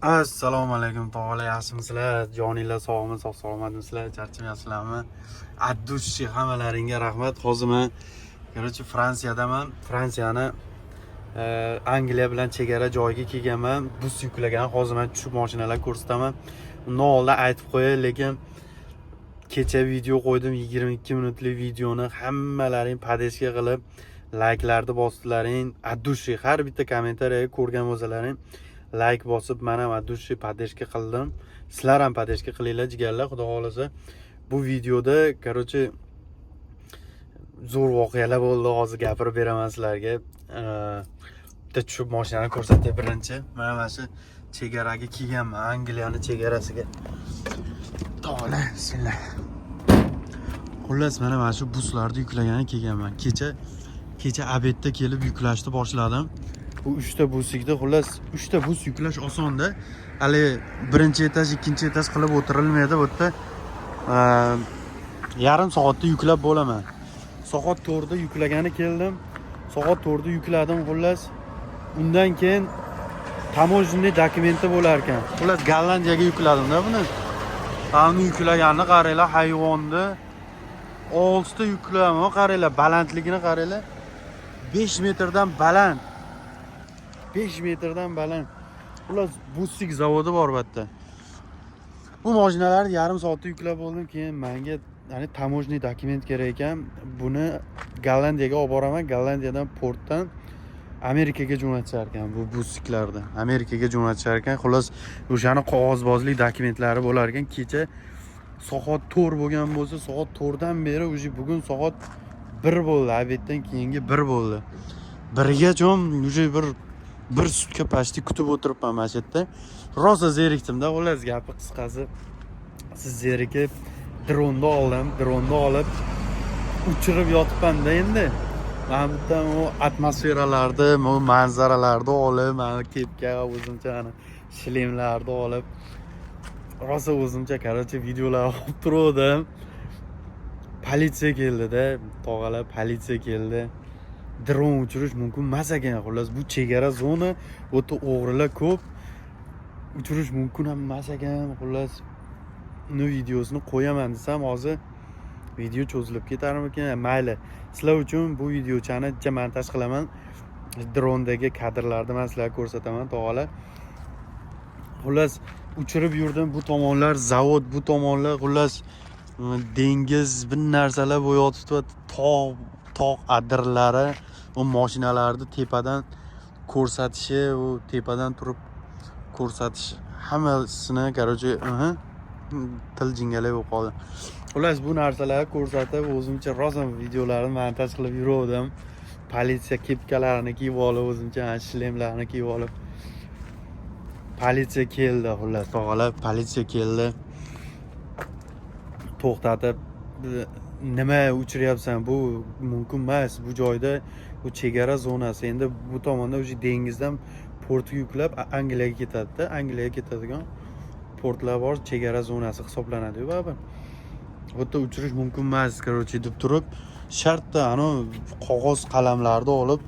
Assalomu alaykum tog'alar, yaxshimisizlar? Joninglar sog'mi, sog' salomatmisizlar? Charchamayapsizlarmi? Addushi hammalaringga rahmat. Hozir men Fransiyadaman. Fransiyani Angliya bilan chegara joyiga kelganman. Bus yuklagan. Hozir men tushib mashinalar ko'rsataman. Undan oldin aytib qo'yay, lekin kecha video qo'ydim, 22 minutlik videoni hammalaring padeshga qilib, layklarni bosdilaring. Addushi har bitta kommentariyaga ko'rgan bo'lsalaring like bosib, men ham addushi padeshga qildim. Sizlar ham padeshga qilinglar jigarlar, xudo xolasa. Bu videoda zo'r voqealar bo'ldi. Hozir gapirib beraman sizlarga. Bitta tushib mashinani ko'rsatay birinchi. Mana shu chegaraga kelganman, Angliyani chegarasiga. To'g'ri, bismillah. Xullas, mana shu buslarni yuklagani kelganman. Kecha obedda kelib yuklashni boshladim. Bu 3 ta busikda, xullas 3 ta bus yuklash osonda. Hali birinchi etaj, ikkinchi etaj qilib o'tirilmaydi. Bu yerda yarim soatda yuklab bo'laman. Soat 4 da yuklagani keldim. Soat 4 da yukladim, xullas. Undan keyin tamojenniy dokumenti bo'lar ekan. Xullas Gollandiyaga yukladim-da buni. Buni yuklaganni qaranglar, hayvonni 6 ta yuklama, qaranglar, balandligini qaranglar. 5 metrdan baland. 5 metrdan baland. Xullas busik zavodi bor bu yerda. Bu mashinalarni yarim soatda yuklab oldim. Keyin menga ya'ni tamojenniy dokument kerak ekan. Buni Gollandiyaga olib boraman. Gollandiyadan portdan Amerikaga jo'natishar ekan bu busiklarni. Amerikaga jo'natishar ekan. Xullas o'shani qog'ozbozlik dokumentlari bo'lar ekan. Kecha soat 4 bo'lgan bo'lsa, soat 4 dan beri o'zi bugun soat 1 bo'ldi. Obeddan keyingi 1 bo'ldi. 1gacha o'zi bir sutka pashti kutib o'tiribman mana shu yerda. Rosa zerikdim-da, xullas gapi qisqasi. Siz zerikib dronni olib uchirib yotibman-da endi. Men bitta o atmosferalarni, o manzaralarni olib, men kepka o'zimcha shlemlarni olib, rosa o'zimcha videolar olib turdim. Politsiya keldi-da, tog'alar, politsiya keldi. Dron uchirish mumkin emas ekan, xullas bu chegara zona, o'ta o'g'rilar ko'p. Uchirish mumkin emas ekan, xullas uni videosini qo'yaman desam, hozir video cho'zilib ketarmikan? Mayli. Sizlar uchun bu videochani montaj qilaman. Drondagi kadrlarni men sizlarga ko'rsataman, tog'alar. Xullas uchirib yurdim. Bu tomonlar zavod, bu tomonlar xullas dengiz, bir narsalar bo'yotibdi. Tog' adirlari, o mashinalarni tepadan ko'rsatishi, u tepadan turib ko'rsatish hammasini til jingalay bo'lib qoldi. Xullas bu narsalarni ko'rsatib, o'zimcha rosa videolarni montaj qilib yurdim. Politsiya kepkalarini kiyib olib, o'zimcha shlemlarni kiyib olib. Politsiya keldi, xullas tog'alar, politsiya keldi. To'xtatib, nima uchiryapsan? Bu mumkin emas. Bu joyda bu chegara zonasi. Endi bu tomonda o'sha dengizdan portga yuklab Angliyaga ketadi-da. Angliyaga ketadigan portlar bor, chegara zonasi hisoblanadi. Bu yerda uchirish mumkin emas, deb turib, shartda qog'oz qalamlarni olib,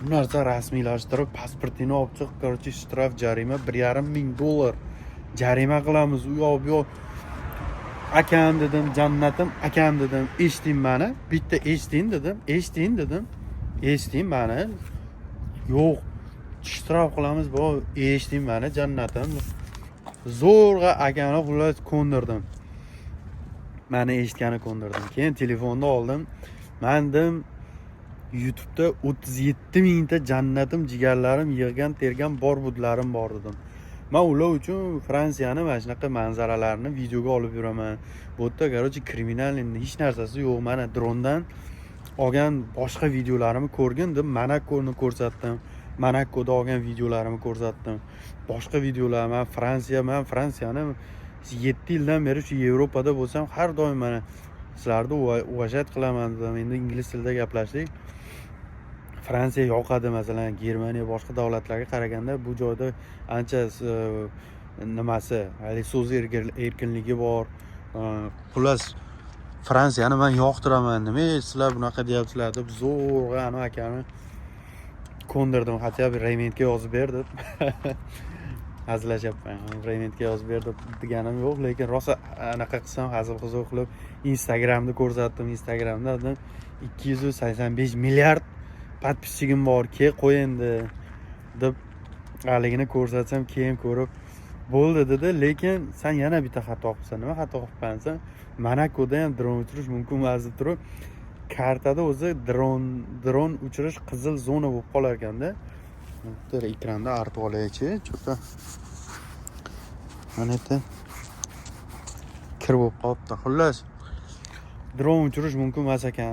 bu narsa rasmiylashtirib, pasportini olib chiq, shtraf, jarima $1,500 jarima qilamiz. U yoq akam dedim, jannatim, akam dedim, eshiting meni. Bitta eshiting dedim. Eshiting meni. Yo'q, shtraf qilamiz, bu eshiting meni, jannatim. Zo'rg'a akamni xullas ko'ndirdim. Meni eshitgani ko'ndirdim. Keyin telefonni oldim. Mendim YouTube'da 37 mingta jannatim, jigarlarim yig'gan, tergan bor budlarim bor dedim. Men ular uchun Fransiyani mana shunaqa manzaralarini videoga olib yuraman. Bu yerda kriminal hech narsasi yo'q. Mana drondan olgan boshqa videolarimni ko'rgin deb Monakoni ko'rsatdim. Monakoda olgan videolarimni ko'rsatdim. Boshqa videolar, men Fransiyani 7 yildan beri shu Yevropada bo'lsam, har doim mana sizlarni уважать qilaman dedim. Endi ingliz tilida gaplashdik. Fransiya yoqadi, masalan, Germaniya boshqa davlatlarga qaraganda bu joyda ancha nimasi, hali so'z erkinligi bor. Xullas Fransiyani men yoqtiraman. Nima sizlar bunaqa deyapsizlar deb zo'rg'a akani ko'ndirdim. Hatto bir rementga yozib berdim. hazillashyapman. Rementga yozib ber deganim yo'q, lekin rosa anaqa qilsam hazil huzur qilib Instagramda ko'rsatdim. Instagramda 285 milliard podpischigim bor, qo'y endi deb haligini ko'rsatsam keyin ko'rib bo'ldi dedi, lekin sen yana bitta xato qilsan. Nima xato qilibsan? Monakoda ham dron uchirish mumkin emas deb turib, kartada o'zi dron uchirish qizil zona bo'lib qolar ekanda. Bitta ekranda artib olaychi, cho'ta. Mana yerda kir bo'lib qolibdi. Xullas, dron uchirish mumkin emas ekan.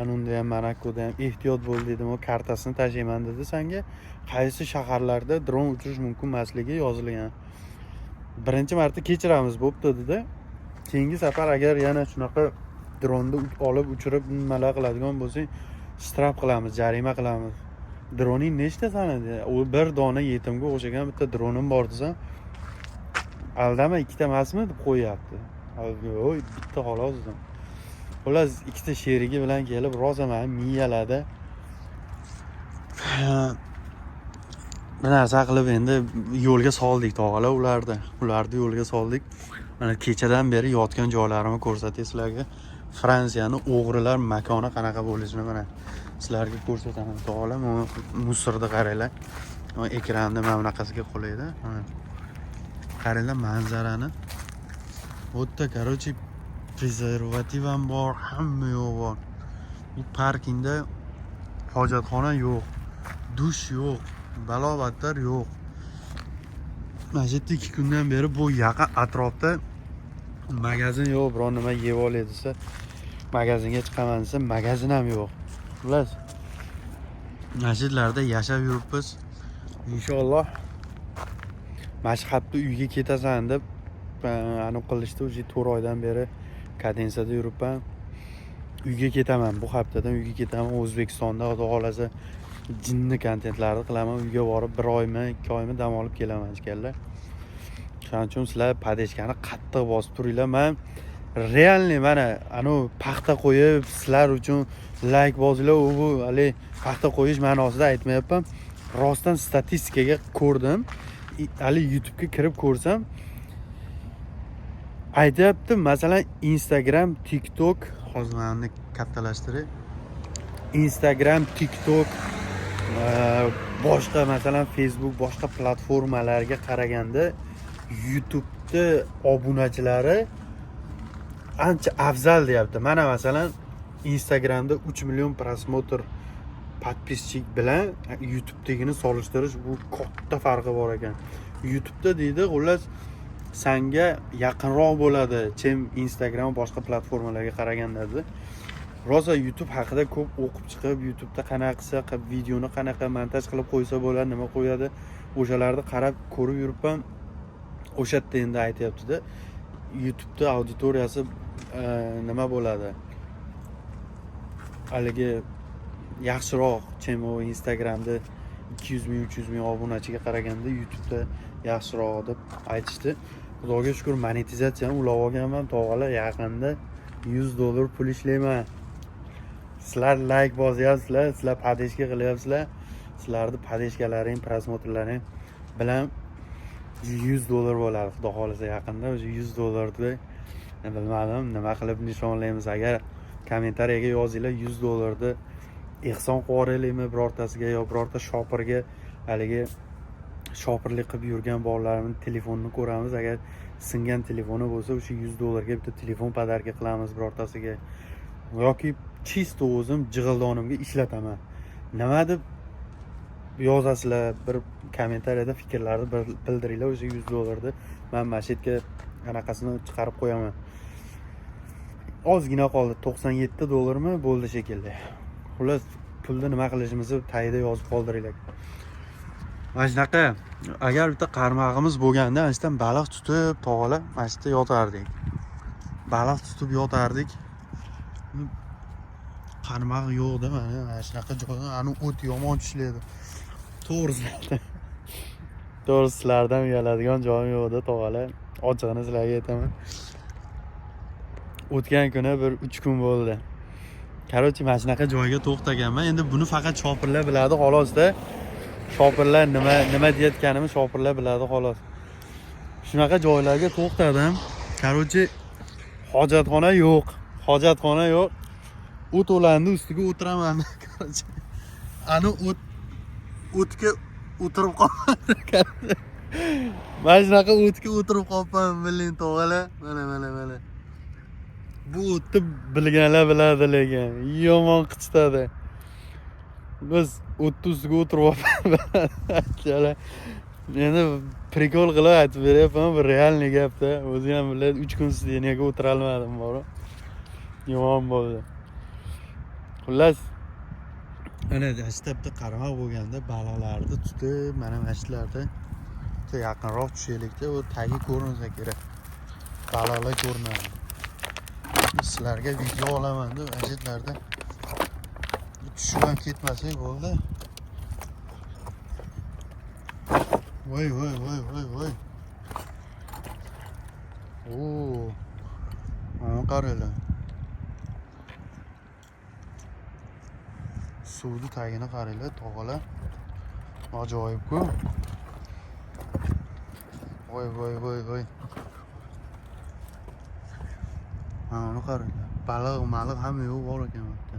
Anunda ham Monakoda ham ehtiyot bo'l dedim, o kartasini tashlayman dedi senga. Qaysi shaharlarda dron uchirish mumkin emasligi yozilgan. Birinchi marta kechiramiz bo'pti dedi. Keyingi safar agar yana shunaqa dronni olib uchirib nimalar qiladigan bo'lsang, shtraf qilamiz, jarima qilamiz. Droning nechta sanadi? U bir dona yetimga o'xshagan bitta dronim bor desam, aldama ikkita emasmi deb qo'yapti. Voy, bitta xolos dedim. Xullas, ikkita sherigi bilan kelib rosa meni miyaladi. Bir narsa qilib endi yo'lga soldik tog'alar ularni yo'lga soldik. Mana kechadan beri yotgan joylarimni ko'rsatay sizlarga. Fransiyani o'g'rilar makoni qanaqa bo'lishini mana sizlarga ko'rsataman tog'alar. Musirni qaranglar. Mana ekranda mana bunaqasiga qo'laydi. Qaranglar manzarani. Bu yerda короче prezervativ ham bor, hamma yo'q bor. Bu parkingda hojatxona yo'q, dush yo'q, balobatlar yo'q. Mana shu 2 kundan beri bu yaqin atrofda magazin yo'q, biron nima yeb olay desa, magazinga chiqaman desa, magazin ham yo'q. Xullas, masjidlarda yashab yuribmiz. Inshaalloh mana shu hafta uyga ketasan deb aniq qilishdi. O'sha 4 oydan beri kadensiyada yuribman. Uyga ketaman, bu haftadan uyga ketaman. O'zbekistonda xudo xolasa jinni kontentlarni qilaman. Uyga borib 1 oymi, 2 oymi dam olib kelaman ekanlar. Shuning uchun sizlar padeshkani qattiq bosib turinglar. Men realni mana anu paxta qo'yib sizlar uchun like bosinglar, u hali paxta qo'yish ma'nosida aytmayapman. Rostdan statistikaga ko'rdim. Hali YouTube'ga kirib ko'rsam aytayapti, masalan Instagram, TikTok, hozir meni kattalashtirib. Instagram, TikTok, boshqa masalan Facebook, boshqa platformalarga qaraganda YouTube'da obunachilari ancha afzal deyapti. Mana masalan Instagramda 3 million prosmotr podpischik bilan YouTube'dagini solishtirish bu katta farqi bor ekan. YouTube'da deydi, xullas senga yaqinroq bo'ladi, chem Instagram boshqa platformalarga qaraganda dedi. Rosa YouTube haqida ko'p o'qib chiqib, YouTube'da qanaqa qilsa, videoni qanaqa montaj qilib qo'ysa bo'ladi, nima qo'yadi, o'shalarni qarab ko'rib yuribman. O'sha yerda endi aytayapti-da, YouTube'da auditoriyasi nima bo'ladi? Haligi yaxshiroq, chem o Instagramda 200 ming, 300 ming obunachiga qaraganda YouTube'da yaxshiroq deb aytishdi. Xudoga shukr, monetizatsiyani ulab olganman tog'alar. Yaqinda $100 pul ishlayman. Sizlar like bosyapsizlar, sizlar padeshka qilyapsizlar. Sizlarning padeshkalaring, prosmotrlaring bilan $100 bo'ladi. Xudo xolasa yaqinda o'sha $100 bilmadim nima qilib nishonlaymiz. Agar kommentariyaga yozinglar, $100 ehson qo'yaylikmi birortasiga yo birorta shopirga, haligi shopirlik qilib yurgan bolalarning telefonini ko'ramiz. Agar singan telefoni bo'lsa, o'sha $100 ga bitta telefon podarka qilamiz birortasiga. Yoki chisto o'zim jig'ildonimga ishlataman. Nima deb yozasizlar, bir kommentariyada fikrlarni bildiringlar. O'sha $100 ni men masjidga anaqasini chiqarib qo'yaman. Ozgina qoldi, $97 mi bo'ldi shekilli. Xullas, pulni nima qilishimizni tayida yozib qoldiringlar. Mana shunaqa, agar bitta qarmog'imiz bo'lganda, ashdan baliq tutib, tog'alar, mana shu yerda yotardik. Baliq tutib yotardik. Qarmoq yo'qda, mana shunaqa joyda ani o't yomon tushlaydi. To'g'ri sizlardan uyaladigan joyim yo'qda, tog'alar. Ochig'ini sizlarga aytaman. O'tgan kuni bir 3 kun bo'ldi. Короче, mana shunaqa joyga to'xtaganman. Endi buni faqat shopirlar biladi, xolos-da. Shopirlar nima deyotganimni shopirlar biladi xolos. Shunaqa joylarga to'xtadim. Короче, hojatxona yo'q. O't o'landi ustiga o'tiraman. Короче, ani o'tga o'tirib qoldim. Mana shunaqa o'tga o'tirib qolibman, bilin tog'alar. Mana. Bu o'tni bilganlar biladi lekin yomon qichitadi. Biz o'tni ustiga o'tirib endi prikol qilib aytib beryapman, bu realniy gapda. O'zi ham biladi, 3 kun sideniyaga o'tira olmadim bor. Yomon bo'ldi. Xullas, ana dashtabda qaramoq bo'lganda baliqlarni tutib, mana mashlarda yaqinroq tushaylikda, u tagi ko'rinsa kerak. Baliqlar ko'rinadi. Sizlarga video olaman deb ajitlarda tushib ketmasak bo'ldi. Voy. Mana qaranglar. Suvni tagini qaranglar, tog'alar. Ajoyib-ku. Voy. Mana qaranglar. Baliq hamma yo'q bor ekan bu yerda.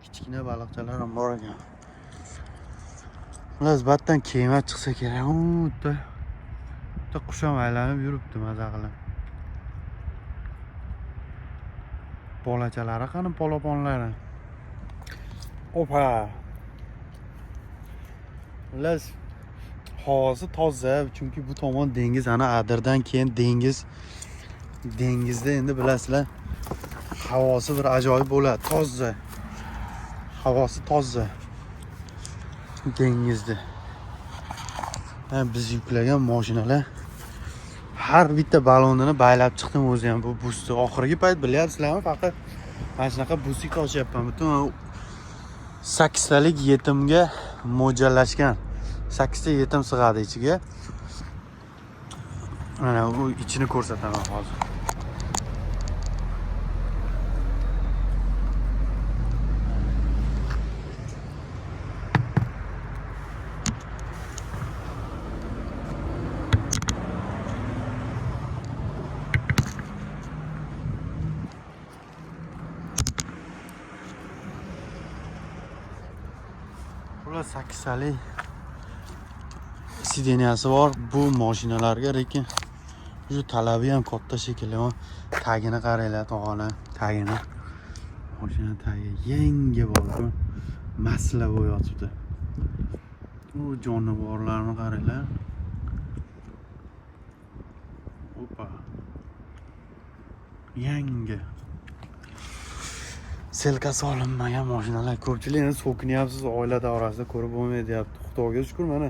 Kichkina baliqchalar ham bor ekan. Lazbatdan kema chiqsa kerak. Bitta qush ham aylanib yuribdi maza qilib. Bolachalari qani polaponlari. Opa. Las havosi toza, chunki bu tomon dengiz, ana Adirdan keyin dengizda endi bilasizlar, havosi bir ajoyib bo'ladi, toza. Havosi toza. Dengizda. Biz yuklagan mashinalar har bitta balonini baylab chiqdim o'zi ham bu busni. Oxirgi payt bilyapsizlarmi, faqat mana shunaqa busi toshyapman. Butun 8 talik yetimga mo'ljallashgan. 8 ta yetim sig'adi ichiga. Mana bu ichini ko'rsataman hozir. Bular 8 talik sideniyasi bor bu mashinalarga, lekin shu talabi ham katta shekilli. Tagini qaranglar, tog'alar, tagini. Mashina tagi yangi bor-ku, masla bo'yotibdi. Bu jonivorlarni qaranglar. Opa. Yangi. Selkasi olinmagan mashinalar. Ko'pchilik so'kinyapsiz, oila davrasida ko'rib bo'lmaydi deyapti. Xudoga shukr, mana.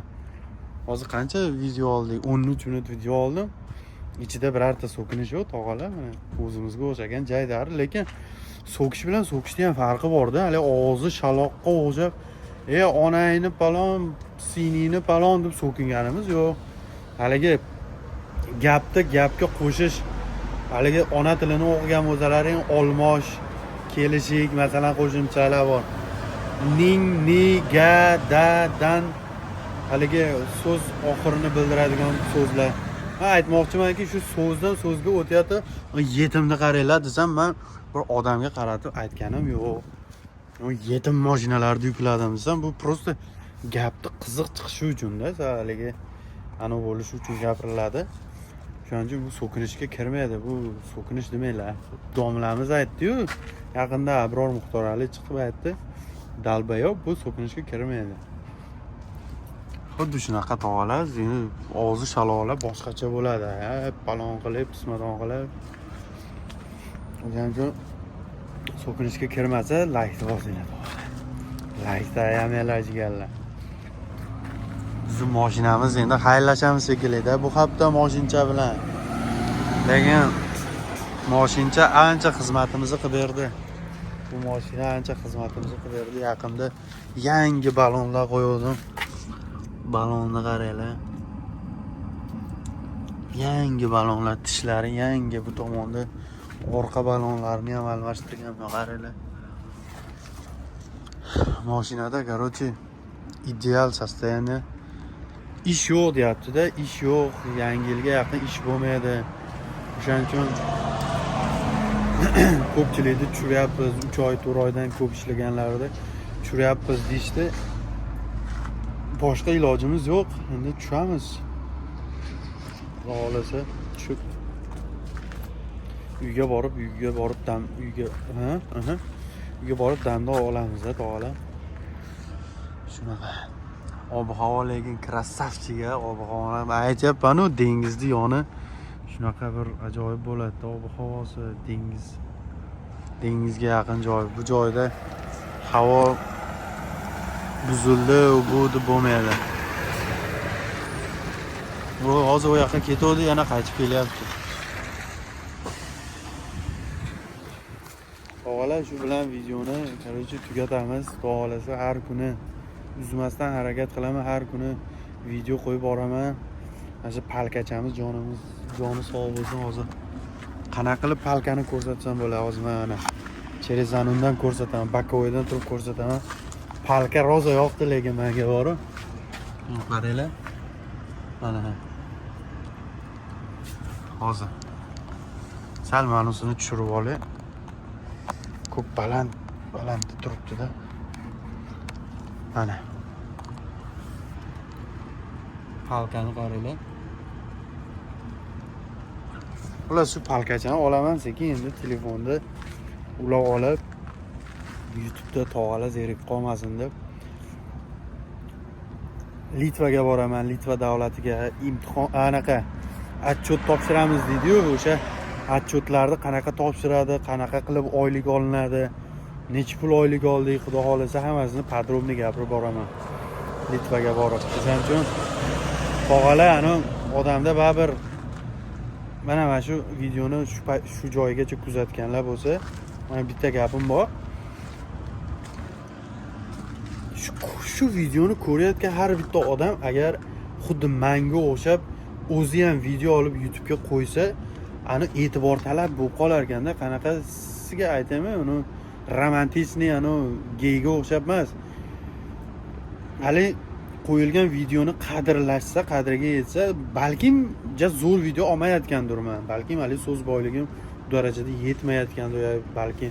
Hozir qancha video oldik? 13 minut video oldim. Ichida birorta so'kinish yo'q, tog'alar. Mana o'zimizga o'xshagan jaydari, lekin so'kish bilan so'kishda ham farqi bor-da. Hali og'zi shaloqqa o'xshab, onangni palon, siningni palon deb so'kinganimiz yo'q. Haligi gapga qo'shish, haligi ona tilini o'qigan bo'lsalaring, olmosh, kelishik, masalan, qo'shimchalar bor. Ning, ni, ga, da, dan haligi so'z oxirini bildiradigan so'zlar. Aytmoqchimanki, shu so'zdan so'zga o'tyapti. Yetimni qaranglar desam, men bir odamga qaratib aytganim yo'q. Yetim mashinalarni yukladim desam, bu prosta gapni qiziq chiqishi uchun-da, haligi ana bo'lish uchun gapiriladi. Shuning uchun bu so'kinishga kirmaydi. Bu so'kinish demanglar. Domlamiz aytdi-yu, yaqinda Abror Muxtorali chiqib aytdi. Dalbayob bu so'kinishga kirmaydi. Xuddi shunaqa tog'alar, og'zi shaloqlar boshqacha bo'ladi. Palon qilib, pismadon qilib. O'shaning uchun so'kinishga kirmasa, laykni bosinglar. Laykda yamanglar jigarlar. Bizim mashinamiz endi xayrlashamiz shekilli-da bu hafta mashincha bilan. Lekin mashincha ancha xizmatimizni qilib berdi. Bu mashina ancha xizmatimizni qilib berdi. Yaqinda yangi balonlar qo'ydim. Balonni qaranglar. Yangi balonlar, tishlari yangi, bu tomonda orqa balonlarni ham almashtirgan, qaranglar. Mashinada, короче, ideal состояние. Ish yo'q deyapti-da, ish yo'q, yangi yilga yaqin ish bo'lmaydi. O'shaning uchun ko'pchilikni tushiryapmiz, 3 oy, 4 oydan ko'p ishlaganlarni tushiryapmiz deyishdi. Boshqa ilojimiz yo'q, endi tushamiz. Xohlasa tushib uyga borib damda olamiz-da, to'g'ri. Shunaqa. Ob-havo lekin krassavchiga, ob-havo aytyapman-ku, dengizni yoni shunaqa bir ajoyib bo'ladi-da, ob-havosi, dengizga yaqin joy. Bu joyda havo buzildi, bu deb bo'lmaydi. Bu hozir u yoqqa ketdi, yana qaytib kelyapti. O'g'lar, shu bilan videoni tugatamiz. Xohlasa har kuni uzmasdan harakat qilaman, har kuni video qo'yib boraman. Mana shu palkachamiz joni sog' bo'lsin. Hozir qanaqa qilib palkani ko'rsatsam bo'ladi? Hozir mana Cherezanundan ko'rsataman, Bakovoydan turib ko'rsataman. Palka roza yoqdi lekin menga borib. Qaranglar. Mana. Hozir sal manusini tushirib olay. Ko'p baland turibdi-da. Mana. Palkani qaranglar. Ular shu palkachani olaman sekin endi telefonda ulab olib YouTube'da tog'ala zerikib qolmasin deb. Litvaga boraman, Litva davlatiga imtihon anaqa отчет topshiramiz deydi-yu, o'sha отчетlarni qanaqa topshiradi, qanaqa qilib oylik olinadi, necha pul oylik oldik, xudo xolasa hammasini podrobniy gapirib boraman. Litvaga borib. O'shaning uchun tog'ala odamda baribir mana shu videoni shu joyigacha kuzatganlar bo'lsa, mana bitta gapim bor. Shu videoni ko'rayotgan har bitta odam agar xuddi menga o'xshab o'zi ham video olib YouTube'ga qo'ysa, ani e'tibor talab bo'lib qolar ekanda. Qanaqasiga aytayman, uni romantisni, geyga o'xshab emas. Hali qo'yilgan videoni qadrlashsa, qadriga yetsa, balkim zo'r video olmayotgandirman. Balkim hali so'z boyligim bu darajada yetmayotgandir, balki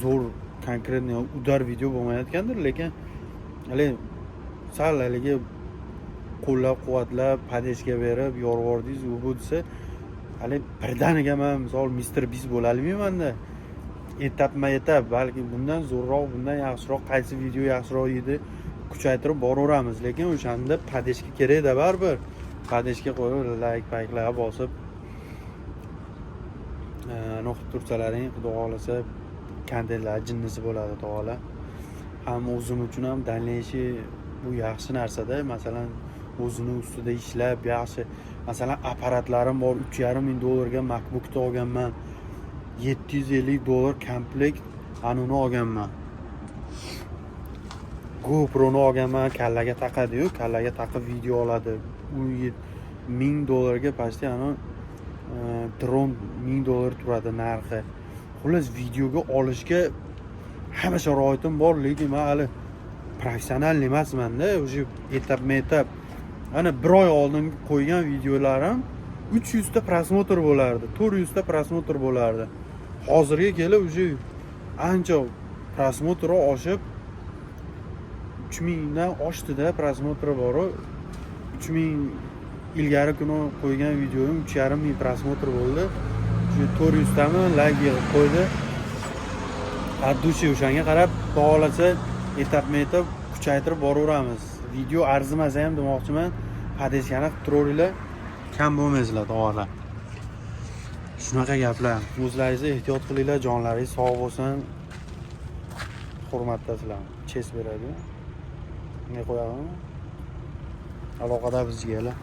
zo'r konkretniy udar video bo'lmayotgandir, lekin hali sal haligi qo'llab-quvvatlab, padeshga berib, yorg'ordingiz, u bu desa, hali birdaniga men misol Mr. Beast bo'la olmayman-da. Etap, balki bundan zo'rroq, bundan yaxshiroq, qaysi video yaxshiroq edi, kuchaytirib boraveramiz. Lekin o'shanda padeshga kerak-da baribir. Padeshga qo'yib, like bosib, no'qib tursalaring, xudo xolasa, kontentlar jinnisi bo'ladi, to'g'ri. Ham o'zim uchun ham danishi bu yaxshi narsa-da. Masalan, o'zini ustida ishlab, yaxshi, masalan, apparatlarim bor, $3,500 MacBook'ni olganman. $750 komplekt uni olganman. GoPro'ni olganman, kallaga taqadi-yu, kallaga taqib video oladi. U $1000 pasti dron $1000 turadi narxi. Xullas videoga olishga hamma sharoitim bor, lekin men hali professional emasman-da, o'sha etap. Ana 1 oy oldin qo'ygan videolarim 300 ta prosmotr bo'lardi, 400 ta prosmotr bo'lardi. Hozirga kelib o'sha ancha prosmotri oshib 3000 dan oshdi-da, prosmotri bor. 3000 ilgari kuni qo'ygan videoim 3500 prosmotr bo'ldi. Shu 400 tami like yig'ib qo'ydi. Addushi o'shanga qarab, xohlasa etap kuchaytirib boraveramiz. Video arzimasa ham demoqchiman, padeshkani qilib turaveringlar, kam bo'lmaysizlar, to'g'ri. Shunaqa gaplar. O'zlaringizni ehtiyot qilinglar, jonlaringiz sog' bo'lsin. Hurmatdasizlar. Ches beradi. Ne qo'yaman? Aloqada bizga.